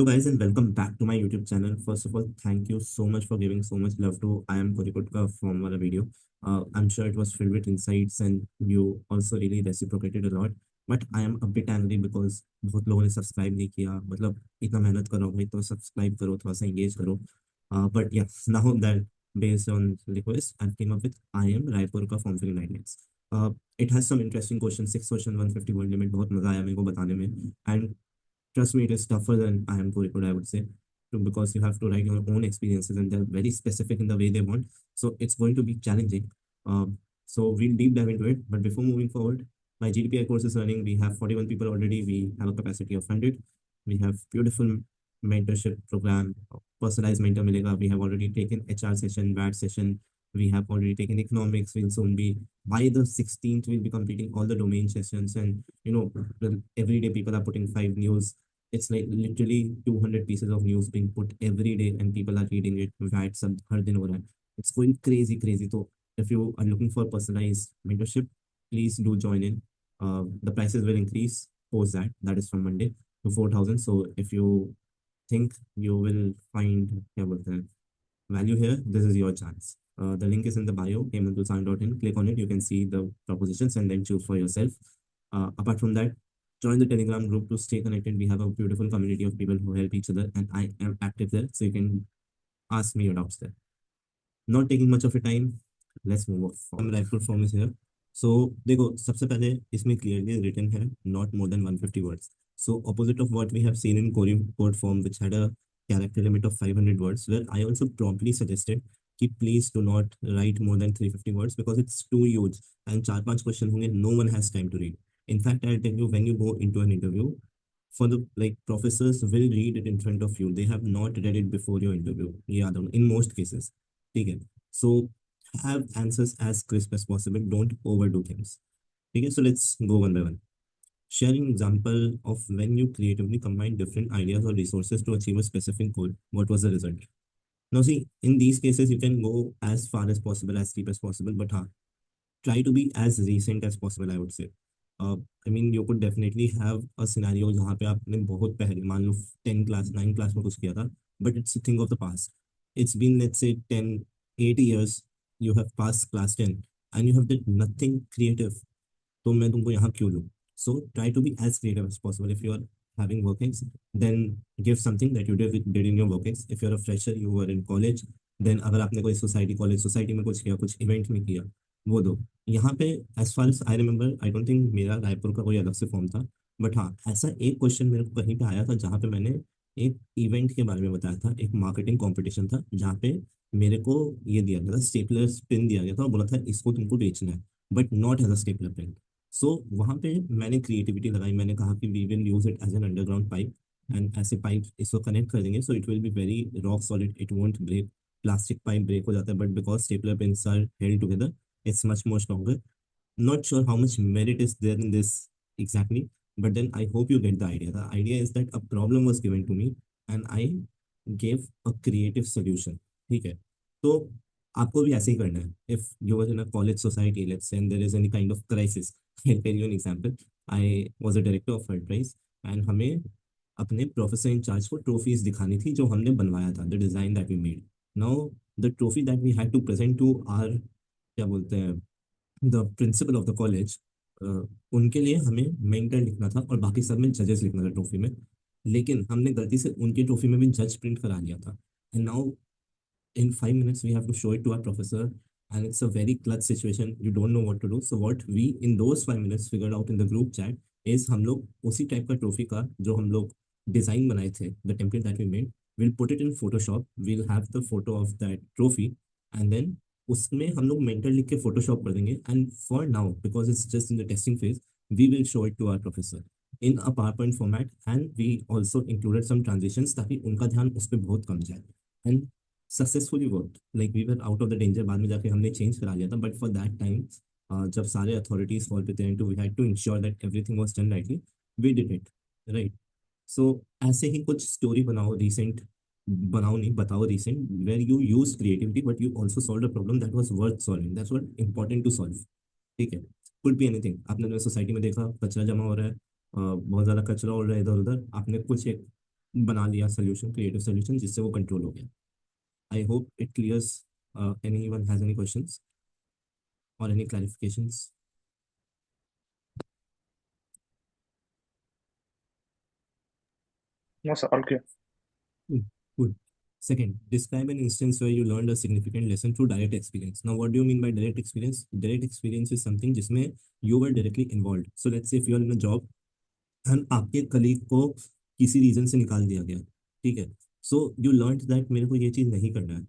Hello guys and welcome back to my YouTube channel. First of all, thank you so much for giving so much love to IIM Kozhikode from our video. I'm sure it was filled with insights and you also really reciprocated a lot. But I am a bit angry because बहुत लोगों ने subscribe नहीं किया. मतलब इतना मेहनत करो भाई तो सब्सक्राइब करो, थोड़ा सा engage करो. But yeah, now that based on request, I came up with IIM Raipur का form filling guidelines. It has some interesting questions. 6 question 150 word limit. बहुत मजा आया मेरे को बताने में. And trust me, it is tougher than I am Kozhikode, I would say, because you have to write your own experiences and they're very specific in the way they want. So it's going to be challenging. So we'll deep dive into it. But before moving forward, my GDPI course is running. We have 41 people already. We have a capacity of 100. We have beautiful mentorship program, personalized mentor milega. We have already taken HR session, VAT session. We have already taken economics. We'll soon be, by the 16th, we'll be completing all the domain sessions. And, every day people are putting 5 news. It's like literally 200 pieces of news being put every day and people are reading it. VAT sab har din ho raha hai. It's going crazy, crazy. So if you are looking for personalized mentorship, please do join in. The prices will increase post that. That is from Monday to 4,000. So if you think you will find क्या बोलते हैं, value here, this is your chance. The link is in the bio, hemantulsan.in. Click on it. You can see the propositions and then choose for yourself. Apart from that, join the Telegram group to stay connected. We have a beautiful community of people who help each other, and I am active there, so you can ask me your doubts there. Not taking much of your time, let's move on. Form Raipur form is here. So देखो सबसे पहले इसमें clearly written है not more than 150 words. So opposite of what we have seen in code form, which had a character limit of 500 words, where I also promptly suggested कि please do not write more than 350 words because it's too huge and 4-5 question होंगे, no one has time to read. In fact, I'll tell you, when you go into an interview, for the like professors will read it in front of you. They have not read it before your interview. Yeah, in most cases. Okay. So have answers as crisp as possible. Don't overdo things. Okay, so let's go one by one. Sharing example of when you creatively combine different ideas or resources to achieve a specific goal. What was the result? Now, see, in these cases, you can go as far as possible, as deep as possible, but try to be as recent as possible, I would say. I mean, you could definitely have a scenario जहाँ पे आपने बहुत पहले मान लो 10 class 9 class में कुछ किया था, but it's a thing of the past. It's been, let's say, 10, 8 years, you have passed class 10 and you have did nothing creative. तो मैं तुमको यहाँ क्यों लूँ? So try to be as creative as possible. If you are having workings, then give something that you did in your workings. If you're a fresher, you were in college, then अगर आपने कोई society college society में कुछ किया, कुछ event में किया, वो दो. यहाँ पे as far as I remember, I don't think मेरा रायपुर का कोई अलग से फॉर्म था, बट हाँ ऐसा एक क्वेश्चन मेरे को कहीं पे आया था जहाँ पे मैंने एक इवेंट के बारे में बताया था. एक मार्केटिंग कंपटीशन था जहाँ पे मेरे को ये दिया गया था, स्टेपलर पिन दिया गया था और बोला था इसको तुमको बेचना है, but not as a stapler pin. So वहाँ पे मैंने क्रिएटिविटी लगाई. मैंने कहा कि we will use it as an underground pipe and ऐसे पाइप इसको कनेक्ट कर देंगे, so it will be very rock solid, it won't break. Plastic pipe break हो जाता है, but because stapler pins are held together, it's much more stronger. Not sure how much merit is there in this exactly, but then I hope you get the idea. The idea is that a problem was given to me and I gave a creative solution. ठीक है, तो आपको भी ऐसे ही करना है. If you were in a college society, let's say, and there is any kind of crisis, I'll tell you an example. I was a director of Enterprise and हमें अपने प्रोफेसर इंचार्ज को ट्रॉफीज दिखानी थी जो हमने बनवाया था, the design that we made. Now the trophy that we had to present to our, क्या बोलते हैं, the principal of the college, उनके लिए हमें मेंटर लिखना था और बाकी सब में जजेस लिखना था ट्रॉफी में. लेकिन हमने गलती से उनकी ट्रॉफी में भी जज प्रिंट करा लिया था. And now in 5 minutes we have to show it to our professor, and it's a very clutch situation. You don't know what to do. So what we in those 5 minutes figured out in the group chat is हम लोग उसी type का trophy का जो हम लोग design बनाए थे, the template that we made, we'll put it in Photoshop. We'll have the photo of that trophy and then उसमें हम लोग मेंटर लिख के फोटोशॉप कर देंगे. And for now because it's just in the testing phase, we will show it to our professor in a PowerPoint format and we also included some transitions ताकि उनका ध्यान उस पर बहुत कम जाए. And successfully work, like we were out of the danger. बाद में जाके हमने चेंज करा लिया था, बट फॉर दैट टाइम जब सारे अथॉरिटीज कॉल पे थे, we had to ensure that everything was done rightly, we did it right. So ऐसे ही कुछ स्टोरी बनाओ रिसेंट, बनाओ नहीं बताओ recent, where you use creativity but you also solve a problem that was worth solving. That's what important to solve. ठीक है, could be anything. आपने सोसाइटी में देखा कचरा जमा हो रहा है, बहुत ज़्यादा कचरा उड़ रहा है इधर उधर, आपने कुछ एक बना लिया सोल्यूशन, क्रिएटिव सोल्यूशन, जिससे वो कंट्रोल हो गया। I hope it clears. Anyone has any questions or any clarifications? No, sir, all clear. Good. Second, describe an instance where you learned a significant lesson through direct experience. Now, what do you mean by direct experience? Direct experience is something जिसमें you were directly involved. So let's say if you are in a job and आपके colleague को किसी reason से निकाल दिया गया, ठीक है, सो यू लर्न दैट मेरे को ये चीज़ नहीं करना है,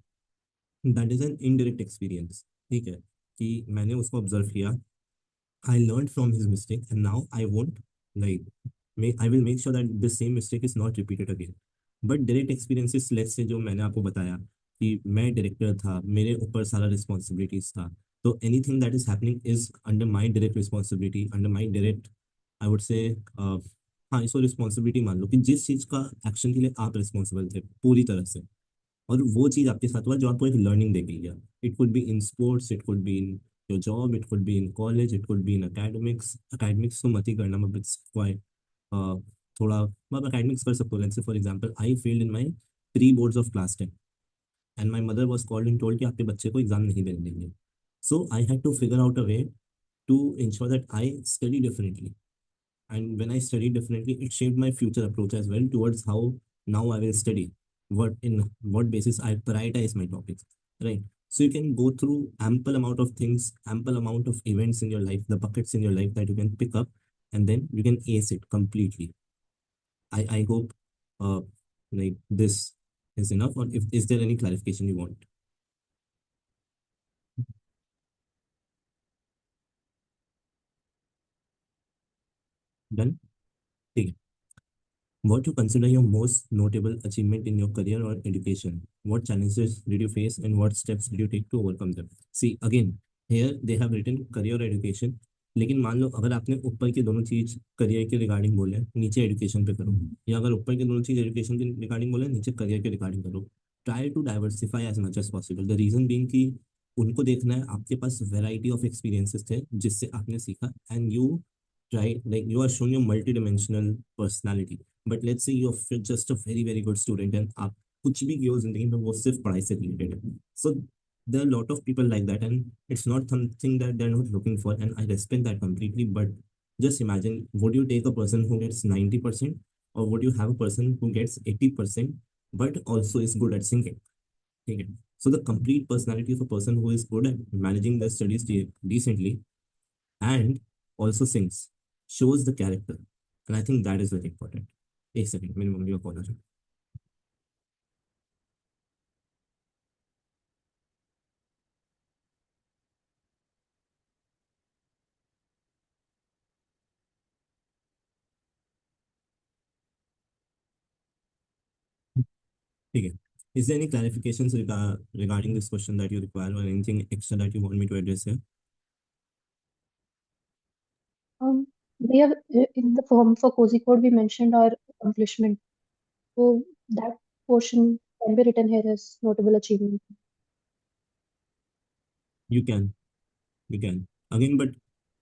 that is an indirect experience. ठीक है, कि मैंने उसको ऑब्जर्व किया, I learned from his mistake and now I won't, like, I will make sure that the same mistake is not repeated again. But direct experiences, let's say जो मैंने आपको बताया कि मैं डायरेक्टर था, मेरे ऊपर सारा रिस्पॉन्सिबिलिटीज था, तो anything that is happening is under my direct responsibility, under my direct, I would say, हाँ, इसको रिस्पॉन्सिबिलिटी मान लो कि जिस चीज़ का एक्शन के लिए आप रिस्पॉन्सिबल थे पूरी तरह से, और वो चीज आपके साथ हुआ जो आपको एक लर्निंग दे गई है। It could be in sports, it could be in your job, it could be in college, it could be in academics. Academics तो मत ही करना, मैं थोड़ा मैं एकेडमिक्स कर सकता हूँ। Let's say for example I failed in my pre boards of class 10 and my mother was called and told कि आपके बच्चे को एग्जाम नहीं देने देंगे। So I had to figure out a way to ensure that I study differently, and when I studied differently, it shaped my future approach as well towards how now I will study, what basis I prioritize my topics, right? So you can go through ample amount of things, ample amount of events in your life, the buckets in your life that you can pick up, and then you can ace it completely. I hope uh, like this is enough, or if is there any clarification you want? Done. ठीक है. What you consider your most notable achievement in your career or education? What challenges did you face and what steps did you take to overcome them? See, again, here they have written career or education. लेकिन मान लो अगर आपने ऊपर की दोनों चीज career के regarding बोले, नीचे एजुकेशन पे करो, या अगर ऊपर की दोनों चीज एजुकेशन के रिगार्डिंग बोले, नीचे करियर के रिगार्डिंग करो। Try to diversify as much as possible. The reason being कि उनको देखना है आपके पास वैरायटी ऑफ एक्सपीरियंसेस थे जिससे आपने सीखा, and you try like you are showing your multi dimensional personality. But let's say you are just a very very good student and आप कुछ भी किए हो जिंदगी में वो सिर्फ पढ़ाई से रिलेटेड है। सो there are a lot of people like that, and it's not something that they're not looking for, and I respect that completely. But just imagine, would you take a person who gets 90%, or would you have a person who gets 80% but also is good at singing? Okay, so the complete personality of a person who is good at managing their studies decently and also sings shows the character, and I think that is very important. एक second, मेरी mummy का call आ रहा है. ठीक है. Is there any clarifications regarding this question that you require, or anything extra that you want me to address here? We have in the form for cozy code we mentioned our accomplishment. So that portion can be written here as notable achievement. You can. You can. Again, but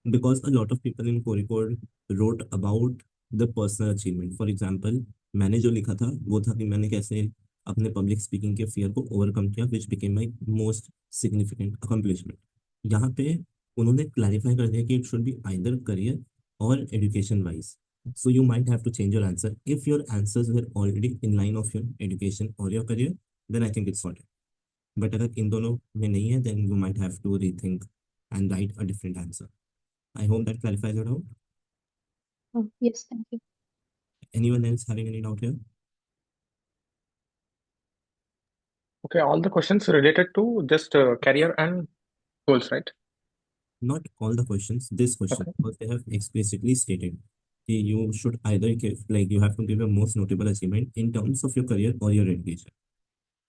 because a lot of people in Kozhikode wrote about the personal achievement. For example, मैंने जो लिखा था वो था कि मैंने कैसे अपने पब्लिक स्पीकिंग के फियर को ओवरकम किया, which became my most significant accomplishment. यहाँ पे उन्होंने क्लैरिफाई कर दिया कि it should be either career or education wise. So you might have to change your answer. If your answers were already in line of your education or your career, then I think it's sorted. But अगर इन दोनों में नहीं है, then you might have to rethink and write a different answer. I hope that clarifies your doubt. Yes, thank you. Anyone else having any doubt here? Okay, all the questions related to just career and goals, right? Not all the questions, this question, Okay. because they have explicitly stated that you should either give, like you have to give your most notable achievement in terms of your career or your education,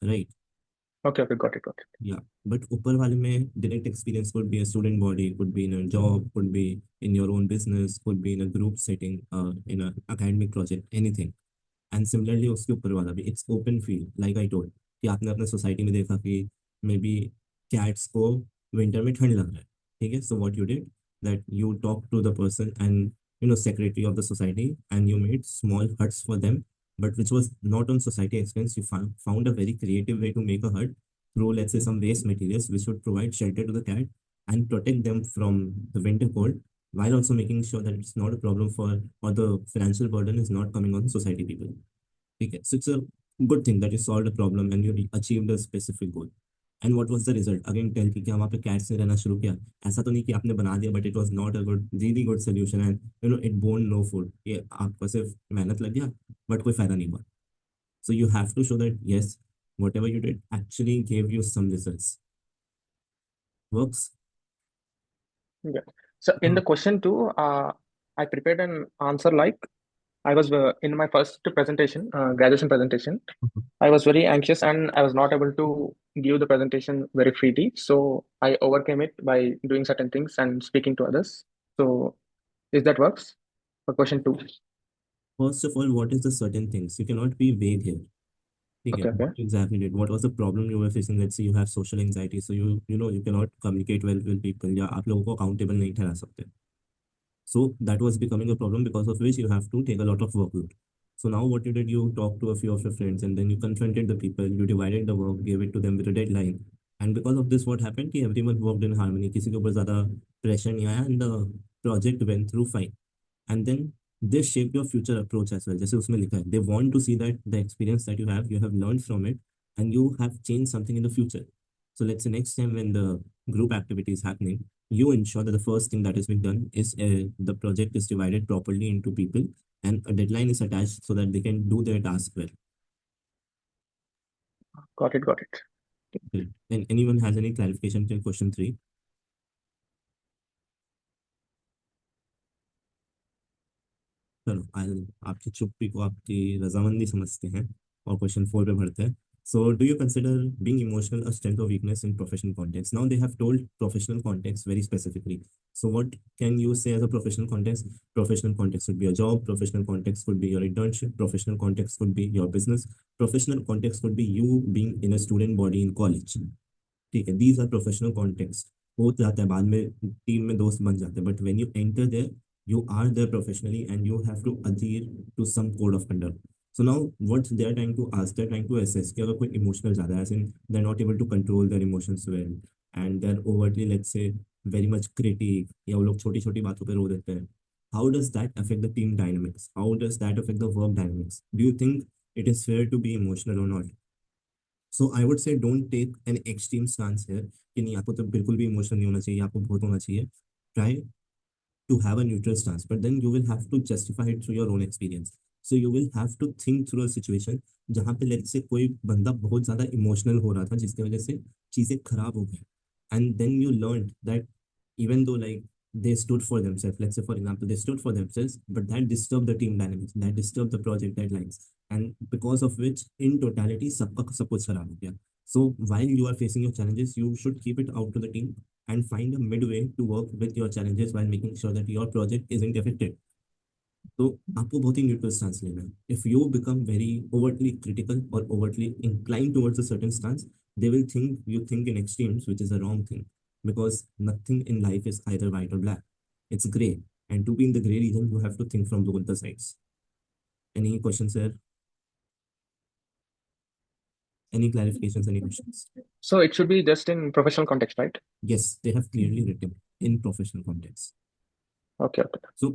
right? Okay, okay, got it, got it. Yeah, but ऊपर वाले में direct experience could be a student body, could be in a job, could be in your own business, could be in a group setting, in a academic project, anything. And similarly उसके ऊपर वाला भी, it's open field, like I told कि आपने अपने society में देखा कि मे बी कैट्स को विंटर में ठंड लग रहा है. ठीक है, so what you did, that you talk to the person and secretary of the society, and you made small huts for them but which was not on society expense. You found a very creative way to make a hut through, let's say, some waste materials, which would provide shelter to the cat and protect them from the winter cold, while also making sure that it's not a problem for, or the financial burden is not coming on society people. Okay, so it's a good thing that you solved a problem and you achieved a specific goal. And what was the result again tell कि क्या वहाँ पे cat से रहना शुरू किया. ऐसा तो नहीं कि आपने बना दिया but it was not a good really good solution and it borne no food. ये आपका सिर्फ मेहनत लग गया बट कोई फायदा नहीं हुआ. So you have to show that yes whatever you did actually gave you some results. Works. Yeah. So in the question two, I prepared an answer like I was in my first presentation, graduation presentation. I was very anxious and I was not able to give the presentation very freely. So I overcame it by doing certain things and speaking to others. So is that works for question two? First of all, what is the certain things? You cannot be vague here. Okay, Okay, okay. what exactly did? What was the problem you were facing? Let's say you have social anxiety, so you cannot communicate well with people. या आप लोगों को accountable नहीं ठहरा सकते. So that was becoming a problem because of which you have to take a lot of workload. So now what you did, you talked to a few of your friends and then you confronted the people, you divided the work, gave it to them with a deadline. And because of this, what happened? कि everyone worked in harmony. किसी के ऊपर ज़्यादा pressure नहीं आया and the project went through fine. And then this shaped your future approach as well. जैसे उसमें लिखा है, they want to see that the experience that you have learned from it, and you have changed something in the future. So let's say next time when the group activity is happening, you ensure that the first thing that is being done is the project is divided properly into people and a deadline is attached so that they can do their task well. Got it, got it. Okay. And anyone has any clarification to question 3? चलो आपकी चुप्पी को आपकी रजामंदी समझते हैं और question 4 पे बढ़ते हैं. So do you consider being emotional a strength or weakness in professional context? Now they have told professional context very specifically. So what can you say as a professional context? Professional context could be a job, professional context could be your internship, professional context could be your business, professional context could be you being in a student body in college. ठीक है, these are professional context. हो जाता है बाद में team में दोस्त बन जाते हैं but when you enter there you are there professionally and you have to adhere to some code of conduct. So now what they are trying to ask, they are trying to assess कि अगर कोई emotional ज़्यादा है, as in they're not able to control their emotions well and they're overtly, let's say, very much critic या वो लोग छोटी छोटी बातों पे रो देते हैं. How does that affect the team dynamics? How does that affect the work dynamics? Do you think it is fair to be emotional or not? So I would say don't take an extreme stance here कि नहीं आपको तो बिल्कुल भी emotional नहीं होना चाहिए, आपको बहुत होना चाहिए. Try to have a neutral stance, but then you will have to justify it through your own experience. So you will have to think through a situation जहाँ पे let's say कोई बंदा बहुत ज़्यादा इमोशनल हो रहा था जिसकी वजह से चीज़ें खराब हो गई. And then you learned that even though like they stood for themselves, let's say for example, they stood for themselves, but that disturbed the team dynamics, that disturbed the project deadlines, and because of which in totality सबका सब कुछ खराब हो गया. So while you are facing your challenges, you should keep it out to the team and find a midway to work with your challenges while making sure that your project isn't affected. तो आपको बहुत ही neutral stance लेना है. If you become very overtly critical और overtly inclined towards a certain stance, they will think you think in extremes, which is a wrong thing, because nothing in life is either white or black. It's gray, and to be in the gray region you have to think from both the sides. Any questions here? Any clarifications, any questions? So it should be just in professional context, right? Yes, they have clearly written in professional context. Okay, okay. So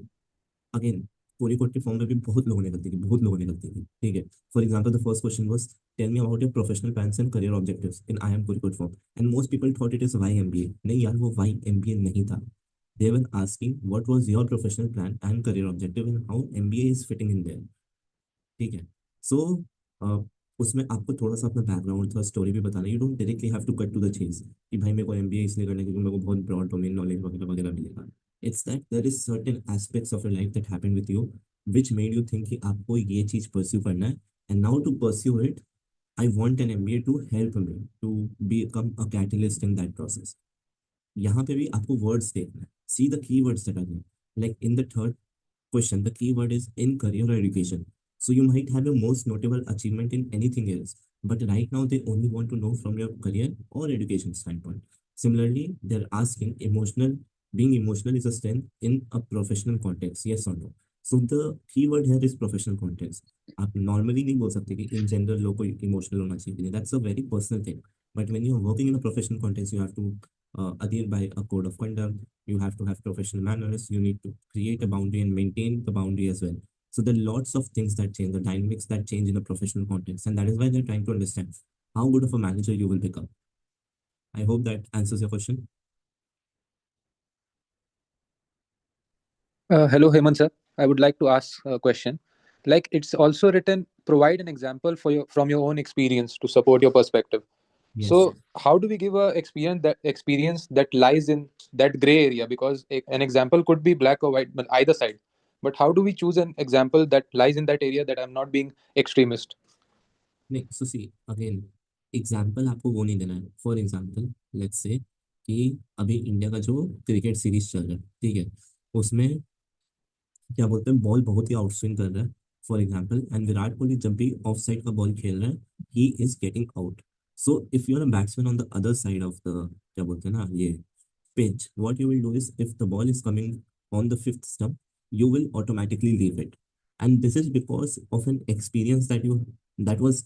again Kozhikode के form में भी बहुत लोगों ने गलती की, बहुत लोगों ने गलती की. ठीक है, for example the first question was tell me about your professional plans and career objectives in I M Kozhikode form and most people thought it is why MBA. नहीं यार, वो वाई एमबीए नहीं था. They were asking what was your professional plan and career objective and how MBA is fitting in there. ठीक है. सो उसमें आपको थोड़ा सा अपना बैकग्राउंड थोड़ा स्टोरी भी बताना. You don't directly have to cut to the chase कि भाई मेरे को एमबीए इसलिए करना है क्योंकि मेरे को बहुत ब्रॉड डोमेन नॉलेज वगैरह वगैरह मिलेगा. It's that there is certain aspects of your life that happened with you which made you think कि आपको ये चीज pursue करना है, and now to pursue it I want an MBA to help me to become a catalyst in that process. यहाँ पे भी आपको words देखना है. See the keywords that are there. Like in the third question, the keyword is in career or education. So you might have your most notable achievement in anything else, but right now they only want to know from your career or education standpoint. Similarly, they're asking being emotional is a strength in a professional context, yes or no. So the keyword here is professional context. आप normally नहीं बोल सकते कि in general लोग को emotional होना चाहिए. That's a very personal thing. But when you're working in a professional context, you have to adhere by a code of conduct. You have to have professional manners. You need to create a boundary and maintain the boundary as well. So there are lots of things that change, the dynamics that change in a professional context, and that is why they're trying to understand how good of a manager you will become. I hope that answers your question. Hello, Hemant sir. I would like to ask a question. Like it's also written, provide an example for your from your own experience to support your perspective. Yes. So, how do we give a experience that lies in that gray area? Because an example could be black or white, but either side. But how do we choose an example that lies in that area that I'm not being extremist? नहीं, so see again, example आपको वो नहीं देना है. For example let's say कि अभी India का जो क्रिकेट सीरीज चल रहा है, ठीक है, उसमें क्या बोलते हैं, बॉल बहुत ही आउटस्विंग कर रहा है for example, and Virat Kohli जब भी ऑफ साइड का बॉल खेल रहा है, he is getting out. So if you are a batsman on the other side of the, क्या बोलते हैं ना, ये pitch, what you will do is if the ball is coming on the fifth stump, you will automatically leave it. And this is because of an experience that that was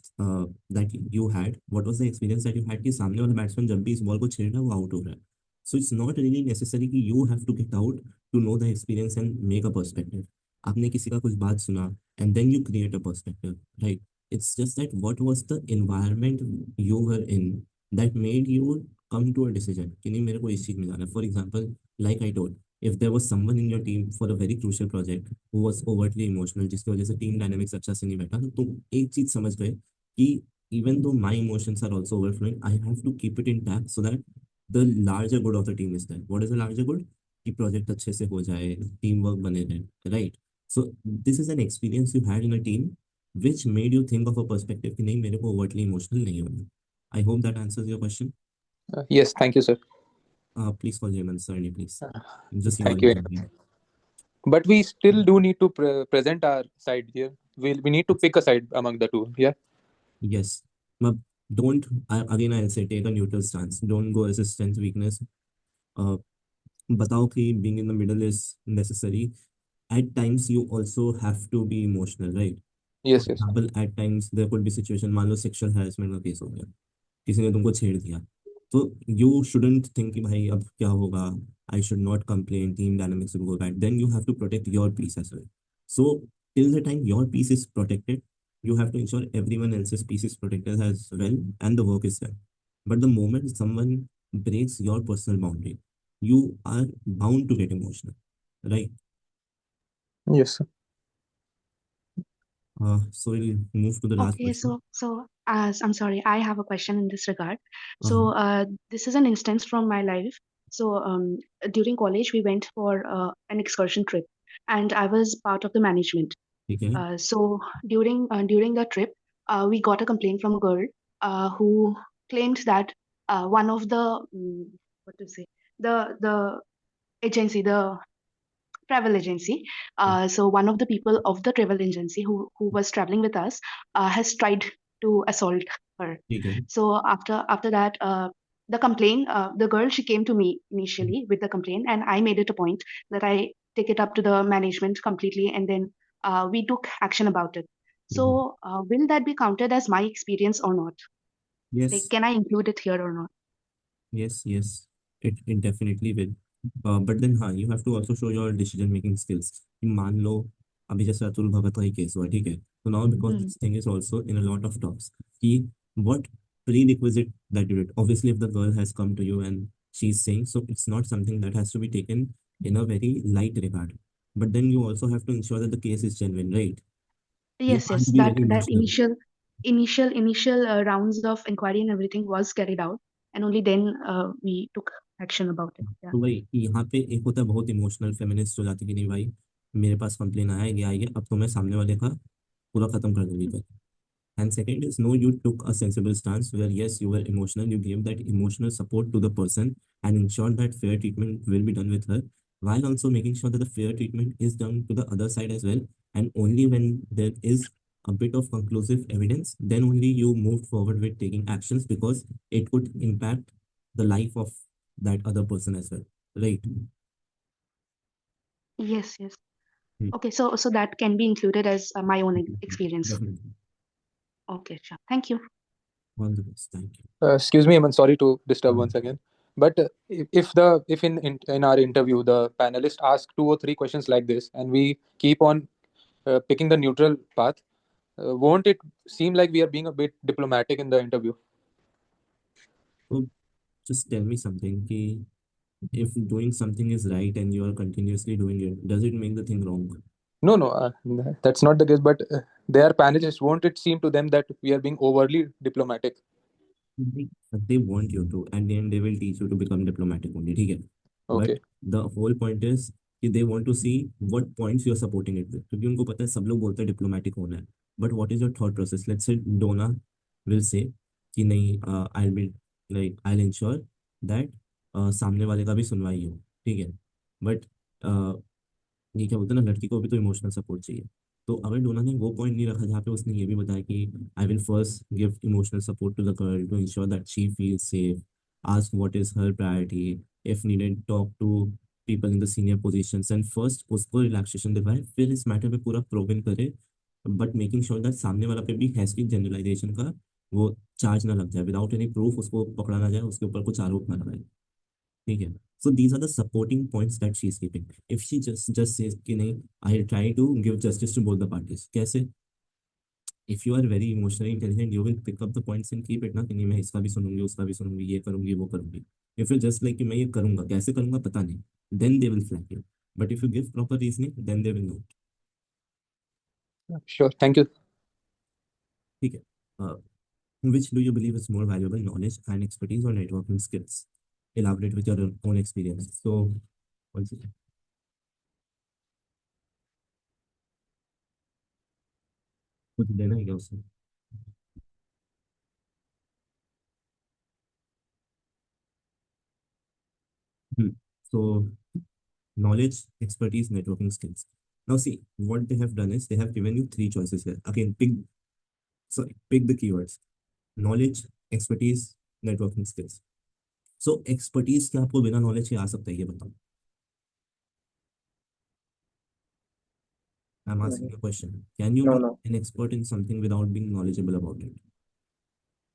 that you had. What was the experience that you had कि सामने वाला batsman जब भी इस ball को छेड़ रहा है वो आउट हो रहा है. So it's not really necessary कि you have to get out to know the experience and make a perspective. आपने किसी का कुछ बात सुना and then you create a perspective, right? It's just that what was the environment you were in that made you come to a decision कि नहीं मेरे को इस चीज में जाना है. For example, like I told, if there was someone in your team for a very crucial project who was overtly emotional, जिसकी वजह से टीम डायनेमिक्स अच्छा से नहीं बैठा, तो तुम एक चीज समझ गए कि even though my emotions are also overflowing, I have to keep it intact so that the larger good of the team is there. What is the larger good? कि प्रोजेक्ट अच्छे से हो जाए, टीम वर्क बने रहे, right? So this is an experience you had in a team which made you think of a perspective कि नहीं मेरे को overtly emotional नहीं होना. I hope that answers your question. Yes, thank you, sir. Please call Hemant Sarni, please. Uh, I'm just Thank you. involving him. But we still do need to present our side here. We need to pick a side among the two. Yeah. Yes. But don't, again, I'll say take a neutral stance. Don't go as a strength weakness. Uh, बताओ कि being in the middle is necessary. At times, you also have to be emotional, right? For Yes. Yes. example, at times, there could be situation, मान लो sexual harassment का case हो गया, किसी ने तुमको छेड़ दिया, तो you shouldn't think कि भाई अब क्या होगा, I should not complain, team dynamics will go bad. Then you have to protect your peace as well. So till the time your peace is protected, you have to ensure everyone else's peace is protected as well, and the work is done. But the moment someone breaks your personal boundary, you are bound to get emotional, right? Yes, sir. So we'll move to the last Okay, question. so as I'm sorry, I have a question in this regard. Uh-huh. So this is an instance from my life. So during college, we went for an excursion trip, and I was part of the management. ठीक है. So during the trip, we got a complaint from a girl who claimed that one of the what to say, the agency, the travel agency. So one of the people of the travel agency who was traveling with us has tried to assault her. ठीक है. So after that, the complaint, the girl, she came to me initially with the complaint, and I made it a point that I take it up to the management completely, and then we took action about it. Mhm. So will that be counted as my experience or not? Like, Yes, can I include it here or not? yes. It definitely will. But then हाँ, you have to also show your decision making skills. कि मान लो अभी जैसे अतुल भगत का ही case हुआ, ठीक है, तो now because Hmm. this thing is also in a lot of talks कि what prerequisite that you did. Obviously, if the girl has come to you and she's saying, so it's not something that has to be taken in a very light regard. But then you also have to ensure that the case is genuine, right? You Yes, can't yes. be That very that emotional. initial rounds of inquiry and everything was carried out, and only then we took action about it. Yeah. तो भाई यहाँ पे एक होता है बहुत emotional feminist हो जाती है कि नहीं भाई मेरे पास कंप्लेन आया ये आई है, अब तो मैं सामने वाले का पूरा खत्म कर दूंगी कर. And second is no, you took a sensible stance where yes, you were emotional, you gave that emotional support to the person and ensured that fair treatment will be done with her, while also making sure that the fair treatment is done to the other side as well. And only when there is a bit of conclusive evidence, then only you moved forward with taking actions because it could impact the life of that other person as well. Right. Yes, yes. Okay, so that can be included as my own experience. Definitely. Okay, sure. Thank you. All the best. Thank you. Excuse me, I'm sorry to disturb once again. But if in our interview the panelists ask 2 or 3 questions like this, and we keep on picking the neutral path, won't it seem like we are being a bit diplomatic in the interview? So just tell me something. Ki if doing something is right and you are continuously doing it, does it make the thing wrong? No, no, that's not the case. But they are panelists. Won't it seem to them that we are being overly diplomatic? But they want you to, and then they will teach you to become diplomatic only. ठीक है? But Okay. the whole point is कि they want to see what points you are supporting it with. क्योंकि उनको पता है सब लोग बोलते हैं diplomatic होना है. But what is your thought process? Let's say Donna will say कि नहीं, I'll ensure that सामने वाले का भी सुनवाई हो. ठीक है? But ये क्या बोलते हैं ना, लड़की को भी तो इमोशनल सपोर्ट चाहिए. तो अगर डोना ने वो पॉइंट नहीं रखा जहाँ पे उसने ये भी बताया कि I will first give emotional support to the girl to ensure that she feel safe, ask what is her priority, if needed talk to people in the senior positions, and first उसको relaxation दिलवाए, फिर इस matter पे पूरा प्रोविन करे, but making sure that सामने वाला पे भी हैस्की जनरलाइजेशन का वो चार्ज ना लग जाए, विदाउट एनी प्रूफ उसको पकड़ा ना जाए, उसके ऊपर कुछ आरोप ना लगाए. ठीक है? So these are the supporting points that she is keeping. If she just says कि नहीं, I'll try to give justice to both the parties. कैसे? If you are very emotionally intelligent, you will pick up the points and keep it ना कि नहीं मैं इसका भी सुनूंगी, उसका भी सुनूंगी, ये करूंगी, वो करूंगी. If you just like कि मैं ये करूंगा, कैसे करूंगा पता नहीं, then they will flag you. But if you give proper reasoning, then they will know. Sure. Thank you. ठीक है? Which do you believe is more valuable, knowledge and expertise or networking skills? Elaborate with your own experience. So, once again. कुछ देना है क्या उसमें? So, knowledge, expertise, networking skills. Now, see what they have done is they have given you three choices here. Again, pick the keywords: knowledge, expertise, networking skills. So, expertise क्या आपको बिना knowledge के आ सकता है ये बताओ? I'm asking No, you a question. Can you no, be no, an expert in something without being knowledgeable about it?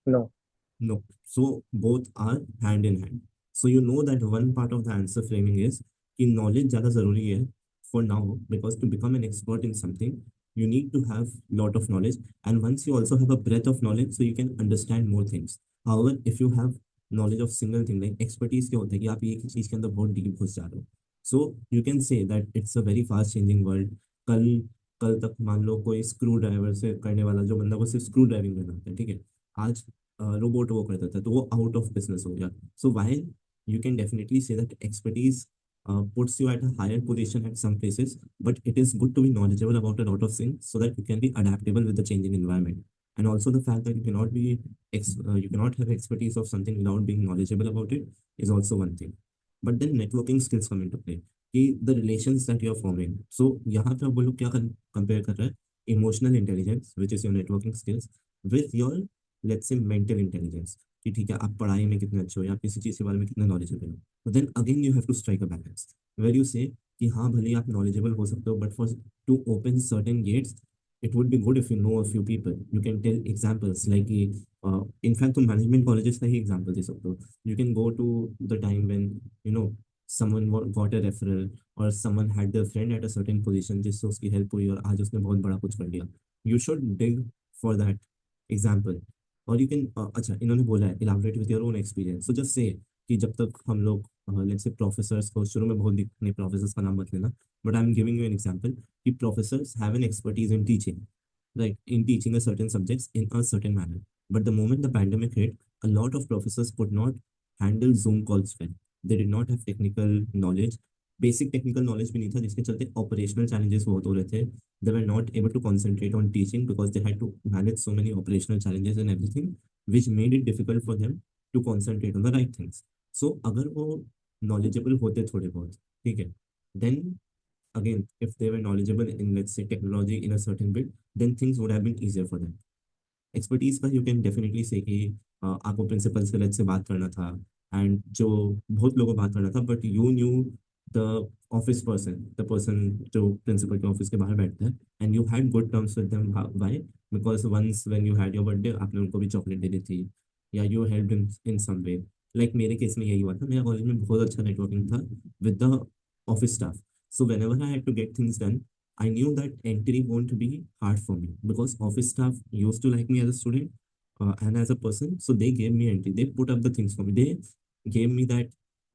no. No. So both are hand in hand. So you know that one part of the answer framing is कि knowledge ज़्यादा ज़रूरी है for now, because to become an expert in something you need to have lot of knowledge, and once you also have a breadth of knowledge so you can understand more things. However, if you have knowledge of single thing, like expertise क्या होता है कि आप एक ही चीज़ के अंदर बहुत deep घुस जा रहे हो. So you can say that it's a very fast changing world. कल कल तक मान लो कोई स्क्रू ड्राइवर से करने वाला जो बंदा को सिर्फ स्क्रू ड्राइविंग करना होता है, ठीक है, आज रोबोट वो करता था तो वो आउट ऑफ बिजनेस हो गया. सो while you can definitely say that expertise puts you at a higher position at some places, but it is good to be knowledgeable about a lot of things so that you can be adaptable with the changing environment. And also the fact that you cannot have expertise of something without being knowledgeable about it is also one thing. But then networking skills come into play, कि the relations that you are forming. So यहाँ पे वो लोग क्या compare कर रहे हैं? Emotional intelligence, which is your networking skills, with your let's say mental intelligence, कि ठीक है आप पढ़ाई में कितने अच्छे हो या किसी चीज़ के बारे में कितने नॉलेजेबल हो. तो then again you have to strike a balance where you say कि हाँ भले ही आप नॉलेजेबल हो सकते हो, but for to open certain gates it would be good if you know a few people. You can tell examples like in fact तुम management colleges का ही example दे सकते हो. You can go to the time when you know someone got a referral or someone had their friend at a certain position जिससे उसकी help हुई और आज उसने बहुत बड़ा कुछ कर लिया. You should dig for that example. और यू कैन अच्छा इन्होंने बोला है elaborate with your own experience. So just say कि जब तक हम लोग लेट्स से प्रोफेसर्स को शुरू में बहुत नहीं, प्रोफेसर्स का नाम मत लेना, but I am giving you an example कि professors have an expertise in teaching, right, in teaching a certain subjects in a certain manner. But the moment the pandemic hit, a lot of professors could not handle Zoom calls well. They did not have technical knowledge, basic technical knowledge भी नहीं था, जिसके चलते operational challenges बहुत हो रहे थे. They were not able to concentrate on teaching because they had to manage so many operational challenges and everything, which made it difficult for them to concentrate on the right things. So अगर वो knowledgeable होते थोड़े बहुत, ठीक है, then again, if they were knowledgeable in, let's say, technology in a certain bit, then things would have been easier for them. Expertise का you can definitely say कि आपको प्रिंसिपल से let's say बात करना था, एंड जो बहुत लोगों को बात करना था, but you new the office person, the person to principal के office के बाहर बैठता है, and you had good terms with them. Why? Because once when you had your birthday, आपने उनको भी chocolate दे दी थी, या you helped in some way. Like मेरे केस में यही हुआ था, मेरा कॉलेज में बहुत अच्छा networking था with the office staff. So whenever I had to get things done, I knew that entry won't be hard for me because office staff used to like me as a student and as a person. So they gave me entry. They put up the things for me. They gave me that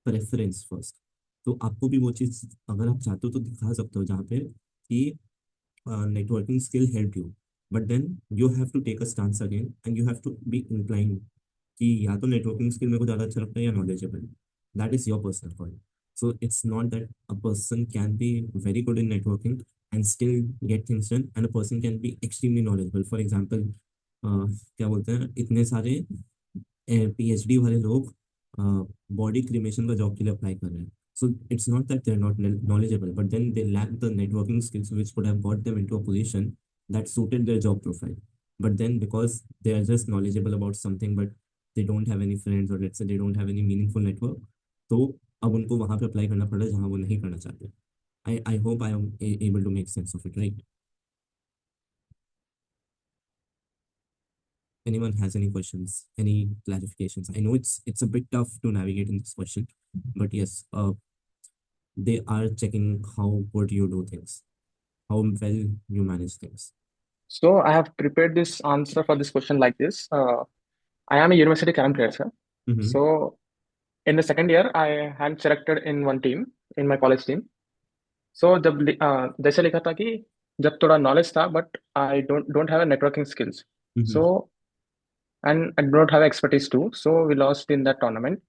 preference first. तो आपको भी वो चीज़ अगर आप चाहते हो तो दिखा सकते हो जहाँ पे कि networking skill helped you, but then you have to take a stance again and you have to be inclined कि या तो networking skill मेरे को ज़्यादा अच्छा लगता है या knowledgeable. That is your personal call. So it's not that a person can be very good in networking and still get things done, and a person can be extremely knowledgeable. For example, क्या बोलते हैं इतने सारे PhD वाले लोग body cremation का job के लिए अप्लाई कर रहे हैं. So it's not that they're not knowledgeable, but then they lack the networking skills which could have got them into a position that suited their job profile. But then because they are just knowledgeable about something, but they don't have any friends, or let's say they don't have any meaningful network, तो अब उनको वहां पे apply करना पड़ा जहां वो नहीं करना चाहते. I hope I am able to make sense of it, right? Anyone has any questions, any clarifications? I know it's a bit tough to navigate in this question, but yes, they are checking how good you do things, how well you manage things. So I have prepared this answer for this question like this. I am a university current player, sir. Mm-hmm. So in the second year, I had selected in one team in my college team. So जब जैसे लिखा था कि जब थोड़ा knowledge था, but I don't have a networking skills. Mm-hmm. So and I don't have expertise too. So we lost in that tournament.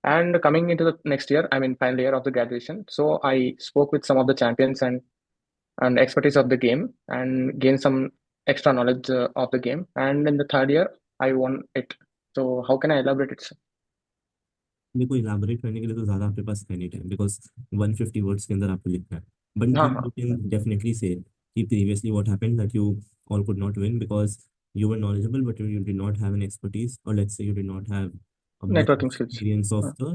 And coming into the next year, I mean final year of the graduation. So I spoke with some of the champions and expertise of the game and gained some extra knowledge of the game. And in the third year, I won it. So how can I elaborate it, sir? देखो elaborate करने के लिए तो ज़्यादा आपके पास है नहीं time because 150 words के अंदर आपको लिखना है. बट हाँ यू हाँ कैन डेफिनेटली से कि previously what happened that you all could not win because you were knowledgeable but you did not have an expertise, or let's say you did not have much networking skills. experience of the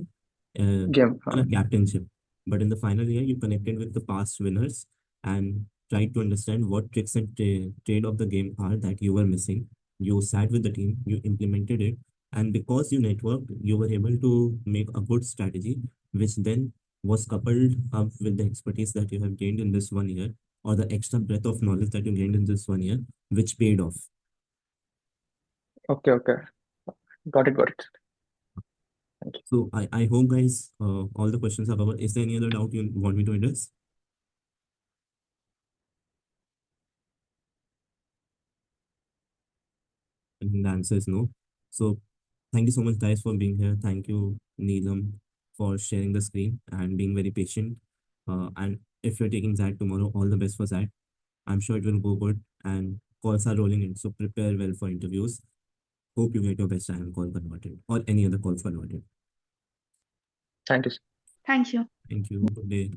Game. captainship. But in the final year you connected with the past winners and tried to understand what tricks and trade of the game are that you were missing. You sat with the team, you implemented it, and because you networked, you were able to make a good strategy, which then was coupled up with the expertise that you have gained in this 1 year, or the extra breadth of knowledge that you gained in this 1 year, which paid off. Okay, okay. Got it, got it. Thank you. So I hope guys, all the questions are covered. Is there any other doubt you want me to address? I think the answer is no. So thank you so much guys for being here. Thank you, Neelam, for sharing the screen and being very patient. And if you're taking Zach tomorrow, all the best for Zach. I'm sure it will go good, and calls are rolling in. So prepare well for interviews. Hope you get your best IIM call converted or any other calls converted. Thank you, sir. Thank you. Thank you. Good day.